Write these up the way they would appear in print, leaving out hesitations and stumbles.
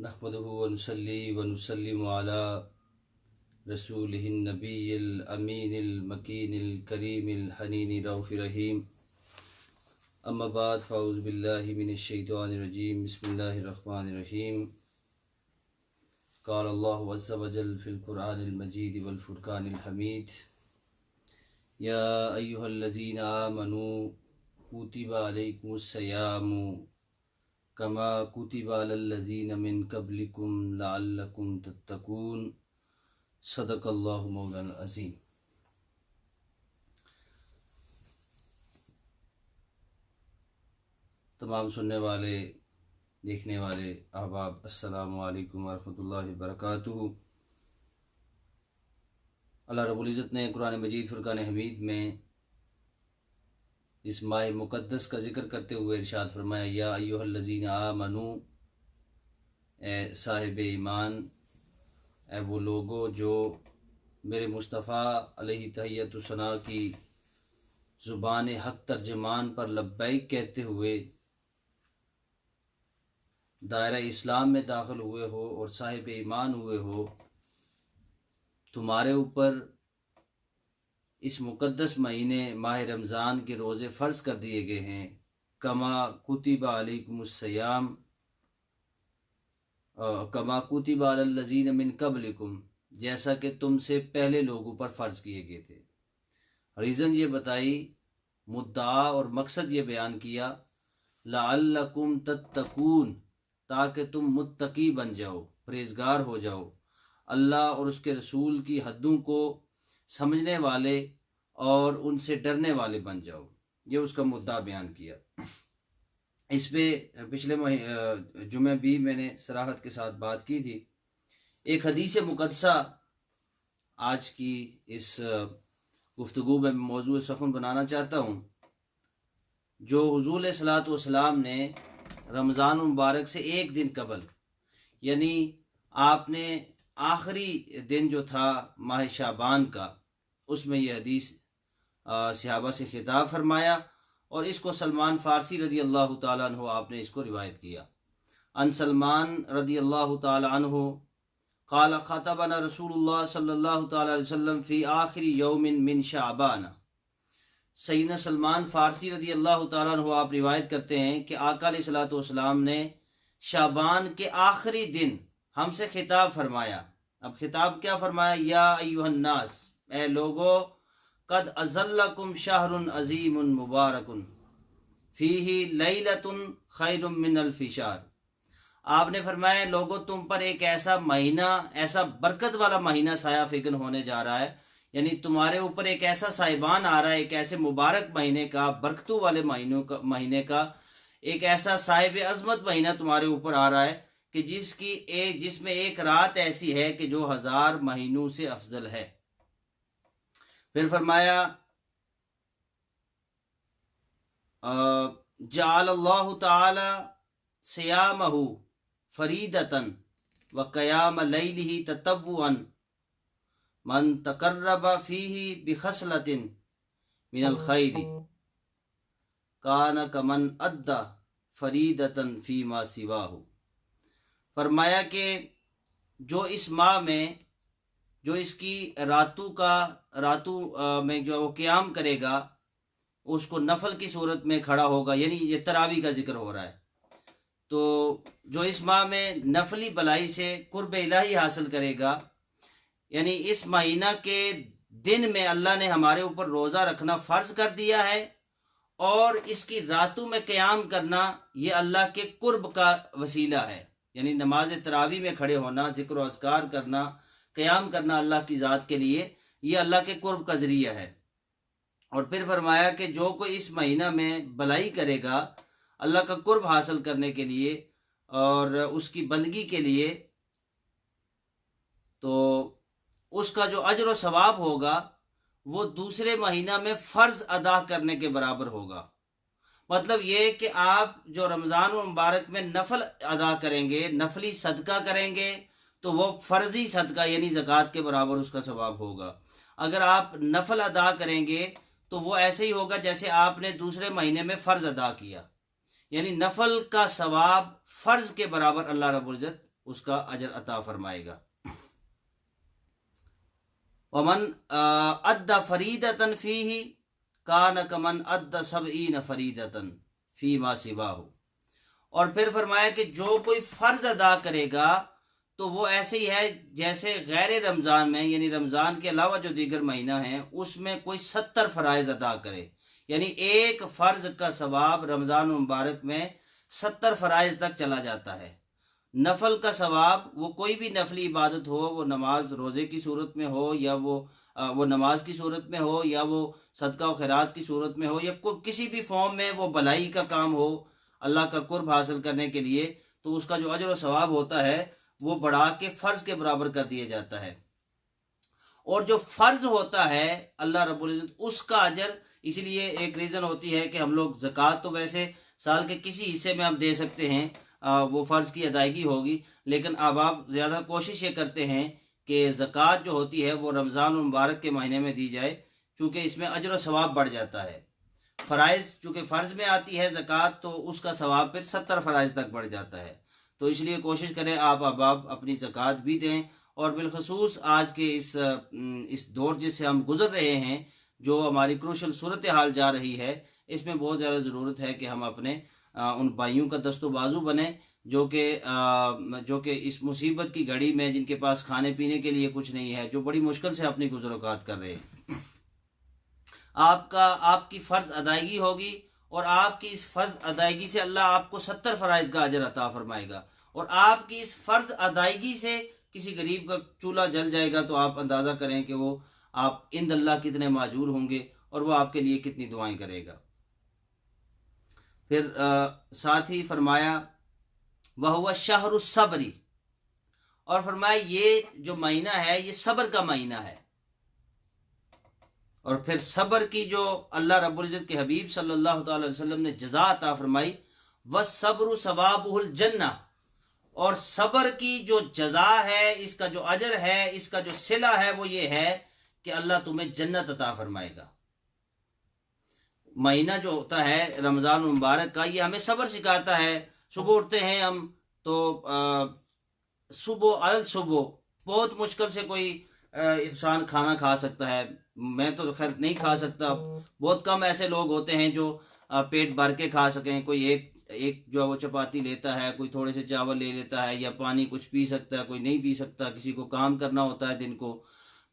نحمده ونصلي ونسلم على رسوله النبي الأمين المكين الكريم الحنين الرؤوف الرحيم أما بعد فأعوذ بالله من الشيطان الرجيم بسم الله الرحمن الرحيم قال الله عز وجل في القرآن المجيد والفرقان الحميد يا أيها الذين آمنوا كتب عليكم الصيام كما كتب على الذين من قبلكم لعلكم تتقون صدق اللہ مولانا العظیم۔ تمام سننے والے دیکھنے والے احباب السلام علیکم ورحمۃ اللہ وبرکاتہ۔ اللہ رب العزت نے قرآن مجید فرقان حمید میں اس ماہ مقدس کا ذکر کرتے ہوئے ارشاد فرمایا یا ایھا الذین آمنو، اے صاحب ایمان، اے وہ لوگو جو میرے مصطفیٰ علیہ تحیت و ثناء کی زبان حق ترجمان پر لبیک کہتے ہوئے دائرہ اسلام میں داخل ہوئے ہو اور صاحب ایمان ہوئے ہو، تمہارے اوپر اس مقدس مہینے ماہ رمضان کے روزے فرض کر دیے گئے ہیں، کما کتب علیکم الصیام کما کتب علی الذین من قبلکم، جیسا کہ تم سے پہلے لوگوں پر فرض کیے گئے تھے۔ ریزن یہ بتائی، مدعا اور مقصد یہ بیان کیا، لعلکم تتقون، تاکہ تم متقی بن جاؤ، پرہیزگار ہو جاؤ، اللہ اور اس کے رسول کی حدوں کو سمجھنے والے اور ان سے ڈرنے والے بن جاؤ۔ یہ اس کا مدعا بیان کیا۔ اس پہ پچھلے جمعہ بھی میں نے صراحت کے ساتھ بات کی تھی۔ ایک حدیث مقدسہ آج کی اس گفتگو میں موضوع سخن بنانا چاہتا ہوں، جو حضور علیہ الصلوۃ والسلام نے رمضان مبارک سے ایک دن قبل، یعنی آپ نے آخری دن جو تھا ماہ شعبان کا، اس میں یہ حدیث صحابہ سے خطاب فرمایا، اور اس کو سلمان فارسی رضی اللہ تعالیٰ عنہ آپ نے اس کو روایت کیا۔ ان سلمان رضی اللہ تعالیٰ عنہ قال خطبنا رسول اللہ صلی اللہ تعالیٰ علیہ وسلم فی آخر یوم من شعبان۔ سیدنا سلمان فارسی رضی اللہ تعالیٰ عنہ آپ روایت کرتے ہیں کہ آقا علیہ الصلوۃ والسلام نے شعبان کے آخری دن ہم سے خطاب فرمایا۔ اب خطاب کیا فرمایا؟ یا ایھا الناس، اے لوگو، قد اظلکم شہر عظیم مبارک فیہ لیلۃ خیر من الف شہر۔ آپ نے فرمایا لوگو، تم پر ایک ایسا مہینہ، ایسا برکت والا مہینہ سایہ فگن ہونے جا رہا ہے، یعنی تمہارے اوپر ایک ایسا سائبان آ رہا ہے، ایک ایسے مبارک مہینے کا، برکتوں والے مہینے کا ایک ایسا صاحب عظمت مہینہ تمہارے اوپر آ رہا ہے کہ جس میں ایک رات ایسی ہے کہ جو 1000 مہینوں سے افضل ہے۔ پھر فرمایا جعل اللہ تعالی صیامہ فریدۃ وقیام لیلہ تطوعا من تقرب فیہ بخصلۃ من الخیر کان کمن ادی فریدۃ فیما سواہ۔ فرمایا کہ جو اس ماہ میں، جو اس کی راتوں میں جو وہ قیام کرے گا، اس کو نفل کی صورت میں کھڑا ہوگا، یعنی یہ تراویح کا ذکر ہو رہا ہے، تو جو اس ماہ میں نفلی بلائی سے قرب الہی حاصل کرے گا، یعنی اس مہینہ کے دن میں اللہ نے ہمارے اوپر روزہ رکھنا فرض کر دیا ہے، اور اس کی راتوں میں قیام کرنا یہ اللہ کے قرب کا وسیلہ ہے، یعنی نماز تراویح میں کھڑے ہونا، ذکر و اذکار کرنا، قیام کرنا اللہ کی ذات کے لیے، یہ اللہ کے قرب کا ذریعہ ہے۔ اور پھر فرمایا کہ جو کوئی اس مہینہ میں بلائی کرے گا اللہ کا قرب حاصل کرنے کے لیے اور اس کی بندگی کے لیے، تو اس کا جو اجر و ثواب ہوگا وہ دوسرے مہینہ میں فرض ادا کرنے کے برابر ہوگا۔ مطلب یہ کہ آپ جو رمضان مبارک میں نفل ادا کریں گے، نفلی صدقہ کریں گے، تو وہ فرضی صدقہ یعنی زکوٰۃ کے برابر اس کا ثواب ہوگا۔ اگر آپ نفل ادا کریں گے تو وہ ایسے ہی ہوگا جیسے آپ نے دوسرے مہینے میں فرض ادا کیا، یعنی نفل کا ثواب فرض کے برابر اللہ رب العزت اس کا اجر عطا فرمائے گا۔ ومن ادى فریدۃ فیہ کان کمن ادى 70 فریدۃ فیما سواہ، اور پھر فرمایا کہ جو کوئی فرض ادا کرے گا تو وہ ایسے ہی ہے جیسے غیر رمضان میں، یعنی رمضان کے علاوہ جو دیگر مہینہ ہیں اس میں کوئی 70 فرائض ادا کرے، یعنی ایک فرض کا ثواب رمضان مبارک میں 70 فرائض تک چلا جاتا ہے۔ نفل کا ثواب، وہ کوئی بھی نفلی عبادت ہو، وہ نماز روزے کی صورت میں ہو، یا وہ نماز کی صورت میں ہو، یا وہ صدقہ و خیرات کی صورت میں ہو، یا کسی بھی فارم میں وہ بھلائی کا کام ہو اللہ کا قرب حاصل کرنے کے لیے، تو اس کا جو اجر و ثواب ہوتا ہے وہ بڑھا کے فرض کے برابر کر دیا جاتا ہے۔ اور جو فرض ہوتا ہے اللہ رب العزت اس کا اجر، اسی لیے ایک ریزن ہوتی ہے کہ ہم لوگ زکوٰۃ تو ویسے سال کے کسی حصے میں ہم دے سکتے ہیں، وہ فرض کی ادائیگی ہوگی، لیکن اب آپ زیادہ کوشش یہ کرتے ہیں کہ زکوٰۃ جو ہوتی ہے وہ رمضان المبارک کے مہینے میں دی جائے، چونکہ اس میں اجر و ثواب بڑھ جاتا ہے۔ فرائض چونکہ فرض میں آتی ہے زکوٰۃ، تو اس کا ثواب پھر 70 فرائض تک بڑھ جاتا ہے، تو اس لیے کوشش کریں آپ احباب اپنی زکوٰۃ بھی دیں، اور بالخصوص آج کے اس دور جس سے ہم گزر رہے ہیں، جو ہماری کروشل صورتحال جا رہی ہے، اس میں بہت زیادہ ضرورت ہے کہ ہم اپنے ان بھائیوں کا دست و بازو بنیں جو کہ اس مصیبت کی گھڑی میں، جن کے پاس کھانے پینے کے لیے کچھ نہیں ہے، جو بڑی مشکل سے اپنی گزر اوقات کر رہے ہیں۔ آپ کی فرض ادائیگی ہوگی، اور آپ کی اس فرض ادائیگی سے اللہ آپ کو 70 فرائض کا اجر عطا فرمائے گا، اور آپ کی اس فرض ادائیگی سے کسی غریب کا چولہا جل جائے گا تو آپ اندازہ کریں کہ وہ آپ عند اللہ کتنے ماجور ہوں گے، اور وہ آپ کے لیے کتنی دعائیں کرے گا۔ پھر ساتھ ہی فرمایا وَهُوَ الشَّهْرُ الصَّبْرِ، اور فرمایا یہ جو مہینہ ہے یہ صبر کا مہینہ ہے، اور پھر صبر کی جو اللہ رب العزت کے حبیب صلی اللہ تعالی علیہ وسلم نے جزا عطا فرمائی، وَالصَّبْرُ ثَوَابُهُ الْجَنَّةُ، اور صبر کی جو جزا ہے، اس کا جو اجر ہے، اس کا جو صلہ ہے، وہ یہ ہے کہ اللہ تمہیں جنت عطا فرمائے گا۔ مہینہ جو ہوتا ہے رمضان المبارک کا، یہ ہمیں صبر سکھاتا ہے۔ صبح اٹھتے ہیں ہم تو صبح بہت مشکل سے کوئی انسان کھانا کھا سکتا ہے، میں تو خیر نہیں کھا سکتا، بہت کم ایسے لوگ ہوتے ہیں جو پیٹ بھر کے کھا سکیں، کوئی ایک جو ہے وہ چپاتی لیتا ہے، کوئی تھوڑے سے چاول لے لیتا ہے، یا پانی کچھ پی سکتا ہے، کوئی نہیں پی سکتا، کسی کو کام کرنا ہوتا ہے، دن کو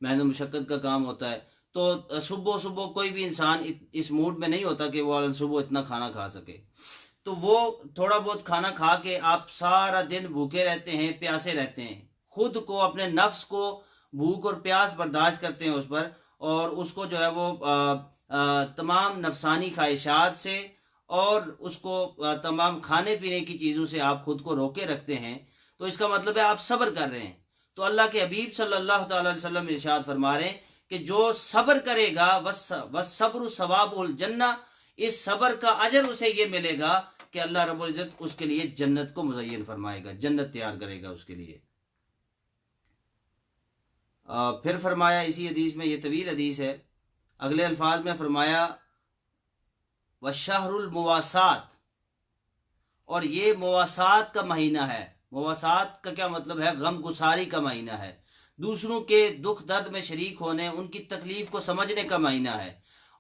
محنت مشقت کا کام ہوتا ہے، تو صبح کوئی بھی انسان اس موڈ میں نہیں ہوتا کہ وہ صبح اتنا کھانا کھا سکے، تو وہ تھوڑا بہت کھانا کھا کے آپ سارا دن بھوکے رہتے ہیں، پیاسے رہتے ہیں، خود کو اپنے نفس کو بھوک اور پیاس برداشت کرتے ہیں اس پر، اور اس کو جو ہے وہ تمام نفسانی خواہشات سے اور اس کو تمام کھانے پینے کی چیزوں سے آپ خود کو روکے رکھتے ہیں، تو اس کا مطلب ہے آپ صبر کر رہے ہیں۔ تو اللہ کے حبیب صلی اللہ تعالی علیہ وسلم ارشاد فرما رہے ہیں کہ جو صبر کرے گا وَالصَّبْرُ ثَوَابُهُ الْجَنَّةُ، اس صبر کا اجر اسے یہ ملے گا کہ اللہ رب العزت اس کے لیے جنت کو مزین فرمائے گا، جنت تیار کرے گا اس کے لیے۔ پھر فرمایا اسی حدیث میں، یہ طویل حدیث ہے، اگلے الفاظ میں فرمایا وَالشَّهْرُ الْمُوَاسَاةِ، اور یہ مواسات کا مہینہ ہے۔ مواسات کا کیا مطلب ہے؟ غم گساری کا مہینہ ہے، دوسروں کے دکھ درد میں شریک ہونے، ان کی تکلیف کو سمجھنے کا مہینہ ہے۔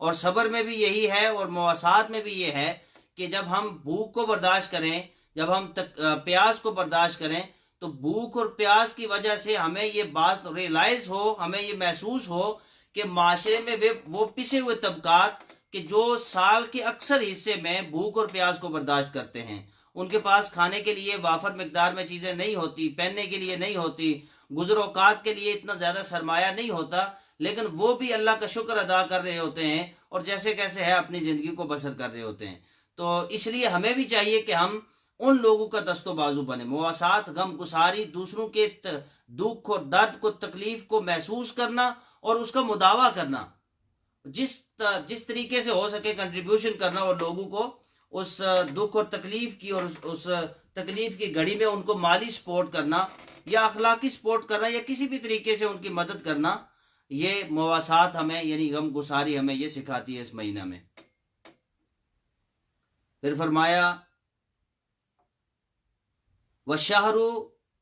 اور صبر میں بھی یہی ہے، اور مواسات میں بھی یہ ہے کہ جب ہم بھوک کو برداشت کریں، جب ہم پیاس کو برداشت کریں، تو بھوک اور پیاس کی وجہ سے ہمیں یہ بات ریلائز ہو، ہمیں یہ محسوس ہو کہ معاشرے میں وہ پسے ہوئے طبقات کہ جو سال کے اکثر حصے میں بھوک اور پیاس کو برداشت کرتے ہیں، ان کے پاس کھانے کے لیے وافر مقدار میں چیزیں نہیں ہوتی، پہننے کے لیے نہیں ہوتی، گزر اوقات کے لیے اتنا زیادہ سرمایہ نہیں ہوتا، لیکن وہ بھی اللہ کا شکر ادا کر رہے ہوتے ہیں، اور جیسے کیسے ہے اپنی زندگی کو بسر کر رہے ہوتے ہیں۔ تو اس لیے ہمیں بھی چاہیے کہ ہم ان لوگوں کا دست و بازو بنے۔ مواسات، غم گساری، دوسروں کے دکھ اور درد کو، تکلیف کو محسوس کرنا اور اس کا مداوع کرنا، جس طریقے سے ہو سکے کنٹریبیوشن کرنا، اور لوگوں کو اس دکھ اور تکلیف کی، اور اس تکلیف کی گھڑی میں ان کو مالی سپورٹ کرنا، یا اخلاقی سپورٹ کرنا، یا کسی بھی طریقے سے ان کی مدد کرنا، یہ مواسات ہمیں، یعنی غم گساری ہمیں یہ سکھاتی ہے اس مہینہ میں۔ پھر فرمایا وَالشَّهْرُ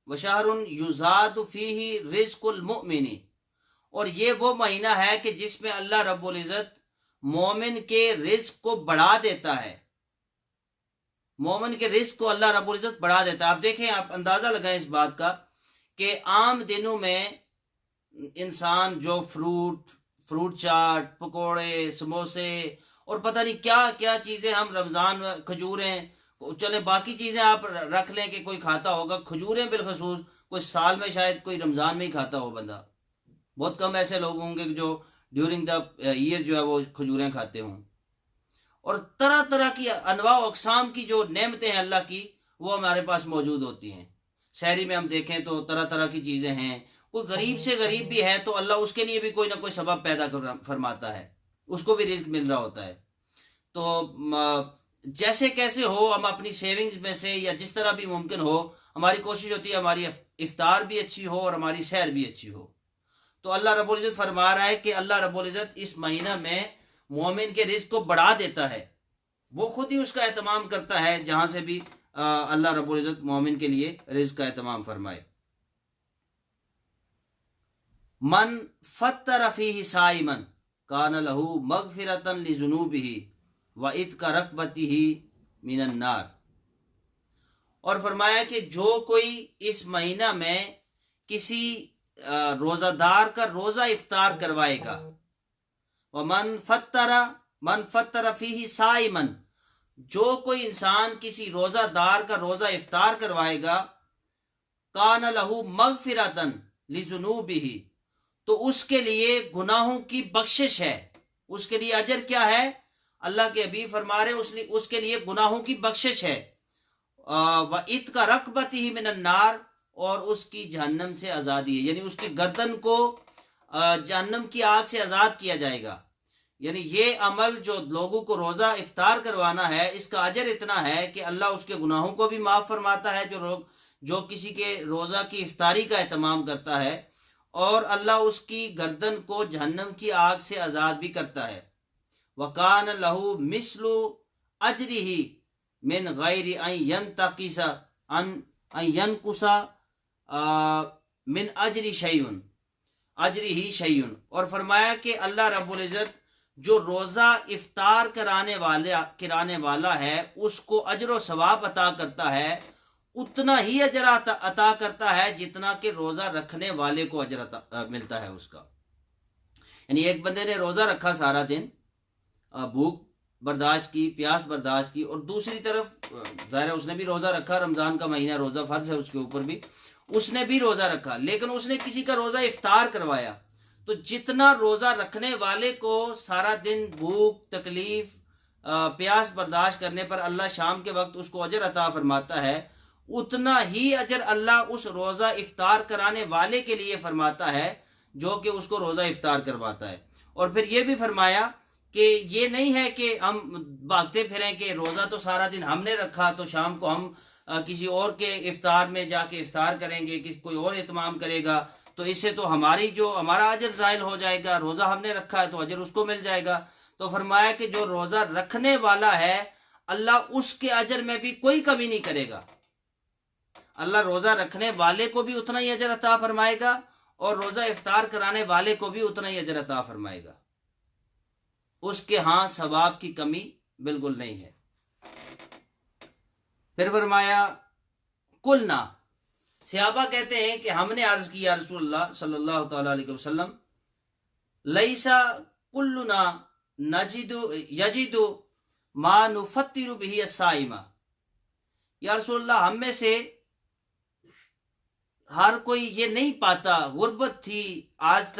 وشہر یزاد فیہ رزق المؤمن، اور یہ وہ مہینہ ہے کہ جس میں اللہ رب العزت مومن کے رزق کو بڑھا دیتا ہے، مومن کے رزق کو اللہ رب العزت بڑھا دیتا ہے۔ آپ دیکھیں، آپ اندازہ لگائیں اس بات کا کہ عام دنوں میں انسان جو فروٹ چاٹ، پکوڑے، سموسے اور پتہ نہیں کیا کیا چیزیں ہم رمضان میں، کھجوریں، چلے باقی چیزیں آپ رکھ لیں کہ کوئی کھاتا ہوگا، کھجوریں بالخصوص کوئی سال میں شاید کوئی رمضان میں ہی کھاتا ہو بندہ، بہت کم ایسے لوگ ہوں گے جو ڈیورنگ دا ایئر جو ہے وہ کھجوریں کھاتے ہوں۔ اور طرح طرح کی انواع و اقسام کی جو نعمتیں ہیں اللہ کی، وہ ہمارے پاس موجود ہوتی ہیں۔ شہری میں ہم دیکھیں تو طرح طرح کی چیزیں ہیں، کوئی غریب سے غریب بھی ہے تو اللہ اس کے لیے بھی کوئی نہ کوئی سبب پیدا فرماتا ہے، اس کو بھی رزق مل رہا ہوتا ہے۔ تو جیسے کیسے ہو، ہم اپنی سیونگز میں سے یا جس طرح بھی ممکن ہو، ہماری کوشش ہوتی ہے ہماری افطار بھی اچھی ہو اور ہماری سحر بھی اچھی ہو۔ تو اللہ رب العزت فرما رہا ہے کہ اللہ رب العزت اس مہینہ میں مومن کے رزق کو بڑھا دیتا ہے، وہ خود ہی اس کا اہتمام کرتا ہے، جہاں سے بھی اللہ رب العزت مومن کے لیے رزق کا اہتمام فرمائے۔ من فطر فیہ صائما کان لہ مغفرۃ لذنوبہ وعتق رقبتہ من النار، اور فرمایا کہ جو کوئی اس مہینہ میں کسی روزہ دار کا روزہ افطار کروائے گا، من فطر فیہ صائما، جو کوئی انسان کسی روزہ دار کا روزہ افطار کروائے گا، کان لہ مغفرۃ لذنوبہ، تو اس کے لیے گناہوں کی بخشش ہے، اس کے لیے اجر کیا ہے؟ اللہ کے حبیب فرما رہے اس کے لیے گناہوں کی بخشش ہے، وعتق رقبتہ من النار، اور اس کی جہنم سے آزادی ہے، یعنی اس کی گردن کو جہنم کی آگ سے آزاد کیا جائے گا۔ یعنی یہ عمل جو لوگوں کو روزہ افطار کروانا ہے، اس کا اجر اتنا ہے کہ اللہ اس کے گناہوں کو بھی معاف فرماتا ہے جو کسی کے روزہ کی افطاری کا اہتمام کرتا ہے، اور اللہ اس کی گردن کو جہنم کی آگ سے آزاد بھی کرتا ہے۔ وَقَانَ لَهُ مِثْلُ أَجْرِهِ مِنْ غَيْرِ أَنْ يَنْقُصَ مِنْ أَجْرِ شَيْءٌ، اور فرمایا کہ اللہ رب العزت جو روزہ افطار کرانے والا ہے، اس کو اجر و ثواب عطا کرتا ہے، اتنا ہی اجر عطا کرتا ہے جتنا کہ روزہ رکھنے والے کو اجر ملتا ہے اس کا۔ یعنی ایک بندے نے روزہ رکھا سارا دن، بھوک برداشت کی، پیاس برداشت کی، اور دوسری طرف ظاہر ہے اس نے بھی روزہ رکھا، رمضان کا مہینہ روزہ فرض ہے اس کے اوپر بھی، اس نے بھی روزہ رکھا، لیکن اس نے کسی کا روزہ افطار کروایا، تو جتنا روزہ رکھنے والے کو سارا دن بھوک، تکلیف، پیاس برداشت کرنے پر اللہ شام کے وقت اس کو اجر عطا فرماتا ہے، اتنا ہی اجر اللہ اس روزہ افطار کرانے والے کے لیے فرماتا ہے جو کہ اس کو روزہ افطار کرواتا ہے۔ اور پھر یہ بھی فرمایا کہ یہ نہیں ہے کہ ہم بھاگتے پھریں کہ روزہ تو سارا دن ہم نے رکھا تو شام کو ہم کسی اور کے افطار میں جا کے افطار کریں گے، کوئی اور اہتمام کرے گا، تو اس سے تو ہمارا اجر زائل ہو جائے گا، روزہ ہم نے رکھا ہے تو اجر اس کو مل جائے گا۔ تو فرمایا کہ جو روزہ رکھنے والا ہے، اللہ اس کے اجر میں بھی کوئی کمی نہیں کرے گا، اللہ روزہ رکھنے والے کو بھی اتنا ہی اجر عطا فرمائے گا، اور روزہ افطار کرانے والے کو بھی اتنا ہی اجر عطا فرمائے گا، اس کے ہاں ثواب کی کمی بالکل نہیں ہے۔ پھر فرمایا قلنا، صحابہ کہتے ہیں کہ ہم نے عرض کیا رسول اللہ صلی اللہ تعالی علیہ وسلم، لیسا کلنا یجد ما نفطر به الصائم، یا رسول اللہ ہم میں سے ہر کوئی یہ نہیں پاتا، غربت تھی، آج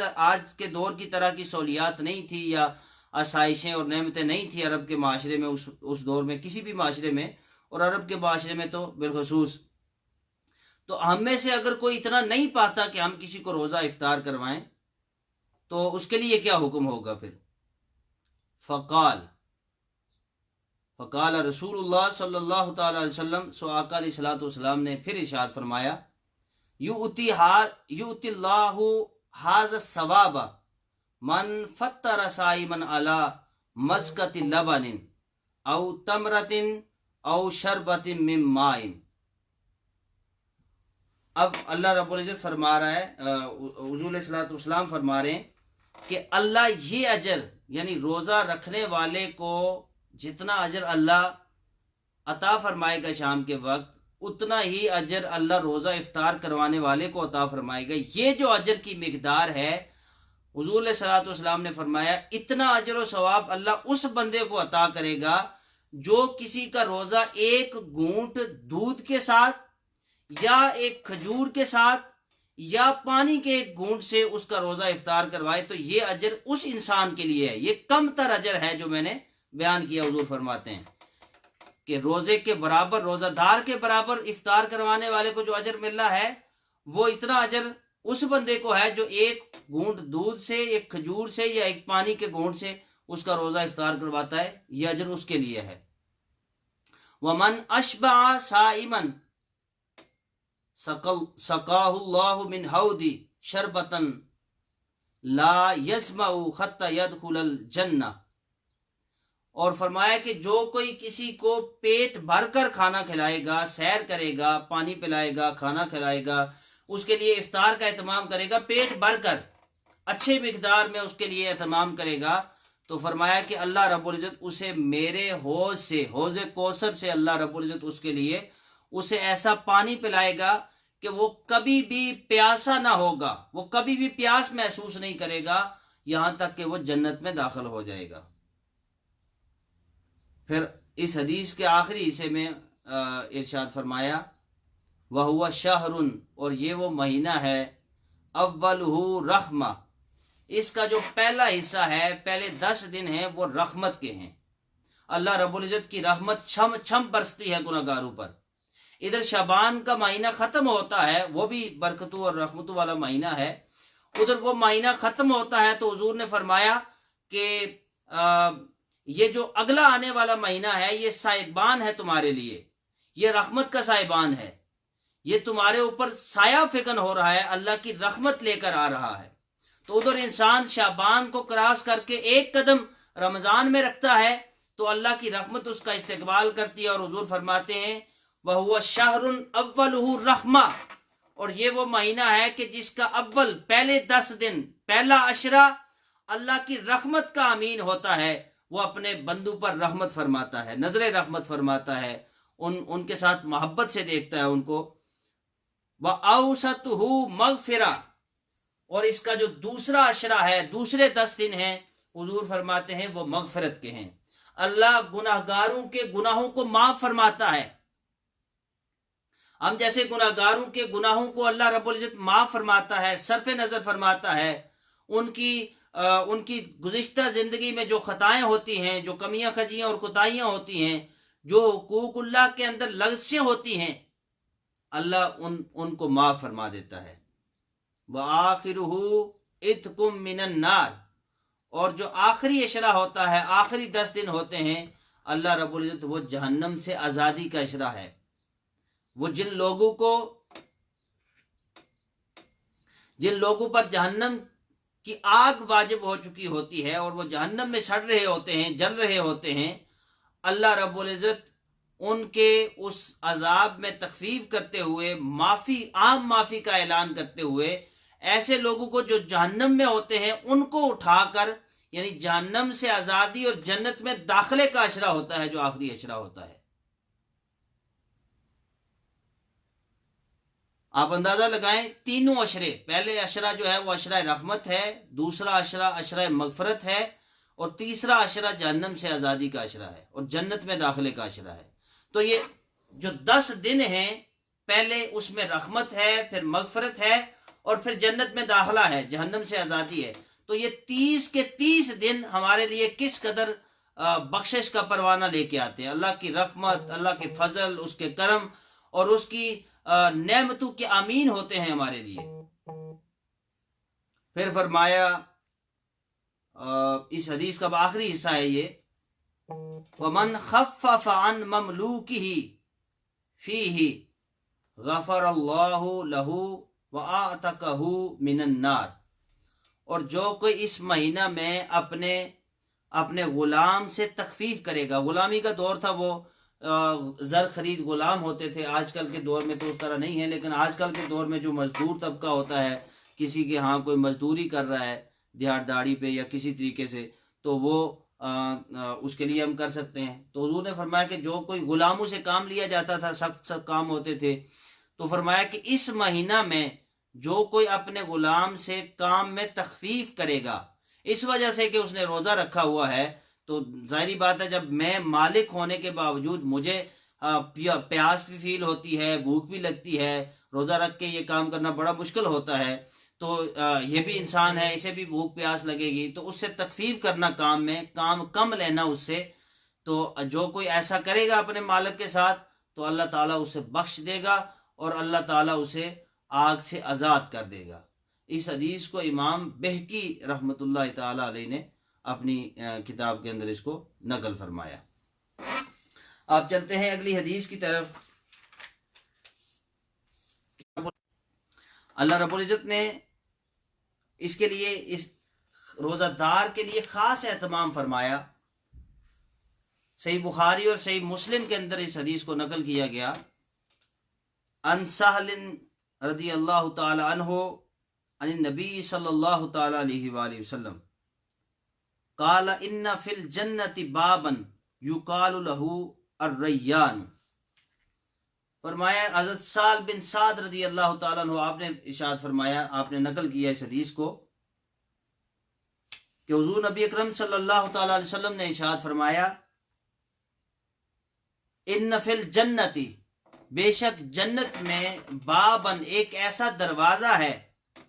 کے دور کی طرح کی سہولیات نہیں تھی، یا آسائشیں اور نعمتیں نہیں تھی عرب کے معاشرے میں، اس دور میں کسی بھی معاشرے میں، اور عرب کے معاشرے میں تو بالخصوص، تو ہم میں سے اگر کوئی اتنا نہیں پاتا کہ ہم کسی کو روزہ افطار کروائیں تو اس کے لیے کیا حکم ہوگا پھر؟ فقال رسول اللہ صلی اللہ تعالی علیہ وسلم، سو آقا علیہ الصلوۃ والسلام نے پھر ارشاد فرمایا، یؤتی اللہ ھذا الثواب من فطر صائما علی مسکۃ لبن او تمرۃ او شربۃ من ماء، اب اللہ رب العزت فرما رہا ہے، حضور علیہ الصلوۃ والسلام فرما رہے ہیں کہ اللہ یہ اجر، یعنی روزہ رکھنے والے کو جتنا اجر اللہ عطا فرمائے گا شام کے وقت، اتنا ہی اجر اللہ روزہ افطار کروانے والے کو عطا فرمائے گا۔ یہ جو اجر کی مقدار ہے، حضور علیہ الصلوۃ والسلام نے فرمایا اتنا اجر و ثواب اللہ اس بندے کو عطا کرے گا جو کسی کا روزہ ایک گھونٹ دودھ کے ساتھ یا ایک کھجور کے ساتھ یا پانی کے ایک گھونٹ سے اس کا روزہ افطار کروائے، تو یہ اجر اس انسان کے لیے ہے۔ یہ کم تر اجر ہے جو میں نے بیان کیا۔ حضور فرماتے ہیں کہ روزے کے برابر، روزہ دار کے برابر افطار کروانے والے کو جو اجر مل رہا ہے، وہ اتنا اجر اس بندے کو ہے جو ایک گھونٹ دودھ سے، ایک کھجور سے یا ایک پانی کے گھونٹ سے اس کا روزہ افطار کرواتا ہے، یہ اجر اس کے لیے ہے۔ وَمَنْ أَشْبَعَ صَائِمًا سقاہ اللہ من حوض شربتن لا یظمأ حتی یدخل الجنہ، اور فرمایا کہ جو کوئی کسی کو پیٹ بھر کر کھانا کھلائے گا، سیر کرے گا، پانی پلائے گا، کھانا کھلائے گا، اس کے لیے افطار کا اہتمام کرے گا پیٹ بھر کر، اچھے مقدار میں اس کے لیے اہتمام کرے گا، تو فرمایا کہ اللہ رب العزت اسے میرے حوض سے، حوض کوثر سے اللہ رب العزت اس کے لیے اسے ایسا پانی پلائے گا کہ وہ کبھی بھی پیاسا نہ ہوگا، وہ کبھی بھی پیاس محسوس نہیں کرے گا، یہاں تک کہ وہ جنت میں داخل ہو جائے گا۔ پھر اس حدیث کے آخری حصے میں ارشاد فرمایا وَهُوَ شَهْرٌ، اور یہ وہ مہینہ ہے اولہ رحمہ، اس کا جو پہلا حصہ ہے، پہلے 10 دن ہیں وہ رحمت کے ہیں۔ اللہ رب العزت کی رحمت چھم چھم برستی ہے گناہگاروں پر۔ ادھر شعبان کا مہینہ ختم ہوتا ہے، وہ بھی برکتوں اور رحمتوں والا مہینہ ہے، ادھر وہ مہینہ ختم ہوتا ہے تو حضور نے فرمایا کہ یہ جو اگلا آنے والا مہینہ ہے یہ سائبان ہے تمہارے لیے، یہ رحمت کا سائبان ہے، یہ تمہارے اوپر سایہ فکن ہو رہا ہے، اللہ کی رحمت لے کر آ رہا ہے۔ تو ادھر انسان شعبان کو کراس کر کے ایک قدم رمضان میں رکھتا ہے تو اللہ کی رحمت اس کا استقبال کرتی ہے، اور حضور فرماتے ہیں وَهُوَ شَهْرٌ أَوَّلُهُ رَحْمَةٌ، اور یہ وہ مہینہ ہے کہ جس کا اول، پہلے 10 دن، پہلا عشرہ اللہ کی رحمت کا امین ہوتا ہے، وہ اپنے بندوں پر رحمت فرماتا ہے، نظر رحمت فرماتا ہے، ان کے ساتھ محبت سے دیکھتا ہے ان کو۔ وَأَوْسَطُهُ مَغْفِرَةٌ، اور اس کا جو دوسرا عشرہ ہے، دوسرے 10 دن ہیں، حضور فرماتے ہیں وہ مغفرت کے ہیں، اللہ گناہگاروں کے گناہوں کو معاف فرماتا ہے۔ ہم جیسے گناہگاروں کے گناہوں کو اللہ رب العزت معاف فرماتا ہے، صرف نظر فرماتا ہے، ان کی گزشتہ زندگی میں جو خطائیں ہوتی ہیں، جو کمیاں خجیاں اور کوتاہیاں ہوتی ہیں، جو حقوق اللہ کے اندر لغزشیں ہوتی ہیں، اللہ ان کو معاف فرما دیتا ہے۔ وَآخِرُهُ عِتْقٌ مِّنَ النَّارِ، اور جو آخری عشرہ ہوتا ہے، آخری 10 دن ہوتے ہیں، اللہ رب العزت وہ جہنم سے آزادی کا عشرہ ہے۔ وہ جن لوگوں پر جہنم کی آگ واجب ہو چکی ہوتی ہے اور وہ جہنم میں سڑ رہے ہوتے ہیں، جل رہے ہوتے ہیں، اللہ رب العزت ان کے اس عذاب میں تخفیف کرتے ہوئے، عام معافی کا اعلان کرتے ہوئے، ایسے لوگوں کو جو جہنم میں ہوتے ہیں ان کو اٹھا کر، یعنی جہنم سے آزادی اور جنت میں داخلے کا عشرہ ہوتا ہے جو آخری عشرہ ہوتا ہے۔ آپ اندازہ لگائیں، تینوں عشرے، پہلے عشرہ جو ہے وہ عشرہ رحمت ہے، دوسرا عشرہ عشرہ مغفرت ہے، اور تیسرا عشرہ جہنم سے آزادی کا عشرہ ہے اور جنت میں داخلے کا عشرہ ہے۔ تو یہ جو 10 دن ہیں، پہلے اس میں رحمت ہے، پھر مغفرت ہے، اور پھر جنت میں داخلہ ہے، جہنم سے آزادی ہے۔ تو یہ 30 کے 30 دن ہمارے لیے کس قدر بخشش کا پروانہ لے کے آتے ہیں، اللہ کی رحمت، اللہ کے فضل، اس کے کرم اور اس کی نعمتوں کے امین ہوتے ہیں ہمارے لیے۔ پھر فرمایا، اس حدیث کا آخری حصہ ہے یہ، وَمَنْ خَفَّفَ عَنْ مَمْلُوكِهِ فِيهِ غَفَرَ اللَّهُ لَهُ وَأَعْتَقَهُ مِنَ النَّارِ، اور جو کوئی اس مہینہ میں اپنے غلام سے تخفیف کرے گا، غلامی کا دور تھا وہ زر خرید غلام ہوتے تھے، آج کل کے دور میں تو اس طرح نہیں ہے، لیکن آج کل کے دور میں جو مزدور طبقہ ہوتا ہے، کسی کے ہاں کوئی مزدوری کر رہا ہے دیہڑ داڑی پہ یا کسی طریقے سے، تو وہ اس کے لیے ہم کر سکتے ہیں۔ تو حضور نے فرمایا کہ جو کوئی غلاموں سے کام لیا جاتا تھا، سخت کام ہوتے تھے، تو فرمایا کہ اس مہینہ میں جو کوئی اپنے غلام سے کام میں تخفیف کرے گا، اس وجہ سے کہ اس نے روزہ رکھا ہوا ہے، تو ظاہری بات ہے جب میں مالک ہونے کے باوجود مجھے پیاس بھی فیل ہوتی ہے، بھوک بھی لگتی ہے، روزہ رکھ کے یہ کام کرنا بڑا مشکل ہوتا ہے، تو یہ بھی انسان ہے، اسے بھی بھوک پیاس لگے گی، تو اس سے تخفیف کرنا کام میں، کام کم لینا اس سے، تو جو کوئی ایسا کرے گا اپنے مالک کے ساتھ تو اللہ تعالیٰ اسے بخش دے گا اور اللہ تعالیٰ اسے آگ سے آزاد کر دے گا۔ اس حدیث کو امام بہقی رحمۃ اللہ تعالیٰ علیہ نے اپنی کتاب کے اندر اس کو نقل فرمایا۔ آپ چلتے ہیں اگلی حدیث کی طرف۔ اللہ رب العزت نے اس کے لیے، اس روزہ دار کے لیے خاص اہتمام فرمایا۔ صحیح بخاری اور صحیح مسلم کے اندر اس حدیث کو نقل کیا گیا، ان سہل رضی اللہ تعالی عنہ عن النبی صلی اللہ تعالی علیہ وآلہ وسلم قال ان فی الجنت بابا یقال له الریان۔ فرمایا حضرت سہل بن سعد رضی اللہ تعالیٰ عنہ آپ نے ارشاد فرمایا، آپ نے نقل کیا اس حدیث کو کہ حضور نبی اکرم صلی اللہ تعالیٰ علیہ وسلم نے ارشاد فرمایا، ان فی الجنت، بے شک جنت میں، بابن، ایک ایسا دروازہ ہے،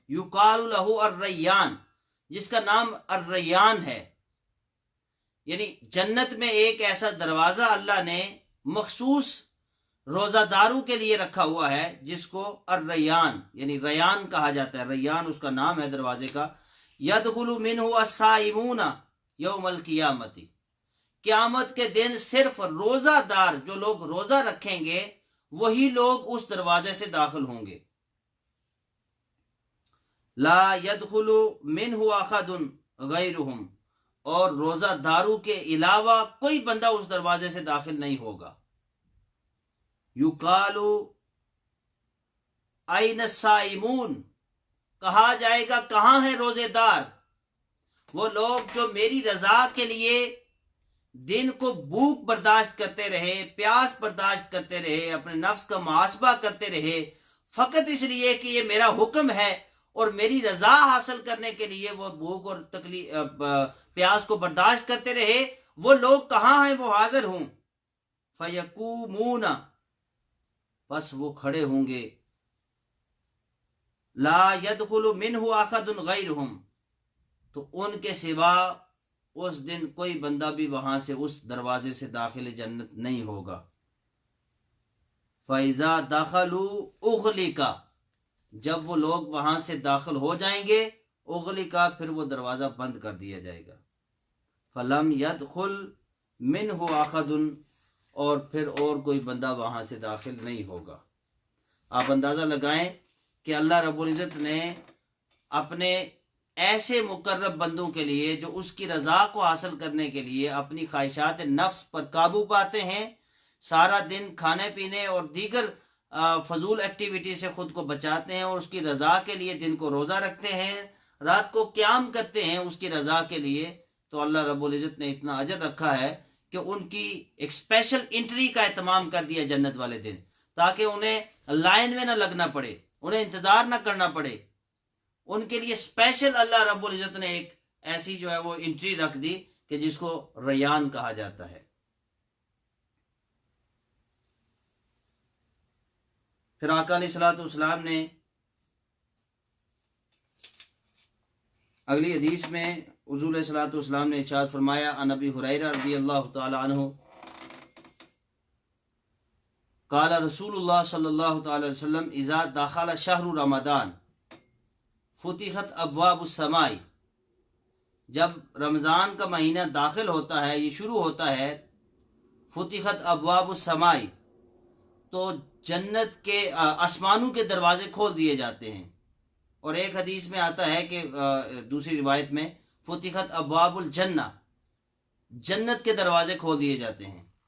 یقال له الریان، جس کا نام الریان ہے۔ یعنی جنت میں ایک ایسا دروازہ اللہ نے مخصوص روزہ داروں کے لیے رکھا ہوا ہے، جس کو الریان یعنی ریان کہا جاتا ہے، ریان اس کا نام ہے دروازے کا۔ یدخل منہ الصائمون یوم القیامت، قیامت کے دن صرف روزہ دار، جو لوگ روزہ رکھیں گے وہی لوگ اس دروازے سے داخل ہوں گے۔ لا يدخل منہ احد غیرہم، اور روزہ داروں کے علاوہ کوئی بندہ اس دروازے سے داخل نہیں ہوگا۔ یقال این الصائمون، کہا جائے گا کہاں ہیں روزے دار؟ وہ لوگ جو میری رضا کے لیے دن کو بھوک برداشت کرتے رہے، پیاس برداشت کرتے رہے، اپنے نفس کا محاسبہ کرتے رہے، فقط اس لیے کہ یہ میرا حکم ہے اور میری رضا حاصل کرنے کے لیے وہ بھوک اور پیاس کو برداشت کرتے رہے، وہ لوگ کہاں ہیں؟ وہ حاضر ہوں۔ فیقومون، پس وہ کھڑے ہوں گے۔ لا يدخل منہ احد غیرہم، تو ان کے سوا اس دن کوئی بندہ بھی وہاں سے، اس دروازے سے داخل جنت نہیں ہوگا۔ فَإِذَا دَخَلُوا أُغْلِقَ، جب وہ لوگ وہاں سے داخل ہو جائیں گے، اغلقا، پھر وہ دروازہ بند کر دیا جائے گا۔ فَلَمْ يَدْخُلْ مِنْهُ أَحَدٌ، اور پھر اور کوئی بندہ وہاں سے داخل نہیں ہوگا۔ آپ اندازہ لگائیں کہ اللہ رب العزت نے اپنے ایسے مقرب بندوں کے لیے جو اس کی رضا کو حاصل کرنے کے لیے اپنی خواہشات نفس پر قابو پاتے ہیں، سارا دن کھانے پینے اور دیگر فضول ایکٹیویٹی سے خود کو بچاتے ہیں اور اس کی رضا کے لیے دن کو روزہ رکھتے ہیں، رات کو قیام کرتے ہیں اس کی رضا کے لیے، تو اللہ رب العزت نے اتنا اجر رکھا ہے کہ ان کی ایک اسپیشل انٹری کا اہتمام کر دیا جنت والے دن، تاکہ انہیں لائن میں نہ لگنا پڑے، انہیں انتظار نہ کرنا پڑے۔ ان کے لیے اسپیشل اللہ رب العزت نے ایک ایسی جو ہے وہ انٹری رکھ دی کہ جس کو ریان کہا جاتا ہے۔ پھر آقا علیہ الصلوۃ والسلام نے اگلی حدیث میں حضور علیہ الصلوۃ والسلام نے ارشاد فرمایا، عن ابی ہریرہ رضی اللہ تعالی عنہ قال رسول اللہ صلی اللہ تعالی علیہ وسلم اذا دخل شہر رمضان فتحت ابواب السماء، جب رمضان کا مہینہ داخل ہوتا ہے، یہ شروع ہوتا ہے، فتحت ابواب السماء، تو جنت کے آسمانوں کے دروازے کھول دیے جاتے ہیں۔ اور ایک حدیث میں آتا ہے کہ دوسری روایت میں فتحت ابواب الجنہ، جنت کے دروازے کھول دیے جاتے ہیں۔